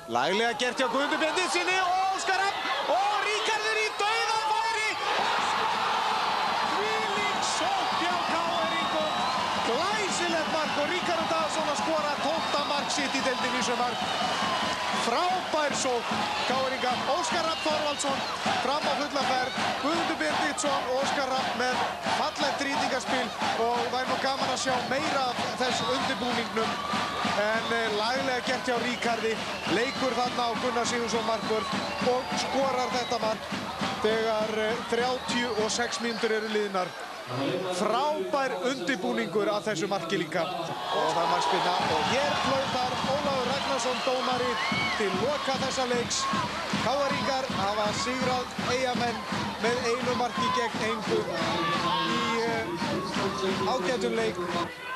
laglega gert hjá Guðmundur Benediktssyni og Óskar Rafn og Ríkharður í dauðafæri. Þvílík sókn hjá KR-ingum. Glæsilegt mark og Ríkharður Daðason að skora 12. mark sitt í deildinni í sumar. Frábær sókn KR-inga. Óskar Rafn Þorvaldsson fram á fulla ferð. Guðmundur Benediktsson og Óskar Rafn með fallegt rýtingaspil og það er nú gaman að sjá meira af þess undirbúningnum. En laglega gert hjá Ríkharði, leikur þarna á Gunnar Sigurðsson markvörð og skorar þetta mark þegar 36 mínútur eru liðnar. Frábær undirbúningur að þessu marki líka. Og það er markspyrna og hér flautar Ólafur Ragnarsson dómari til loka þessa leiks. KR-ingar hafa sigrað Eyjamenn með einu marki gegn engu í ágætum leik.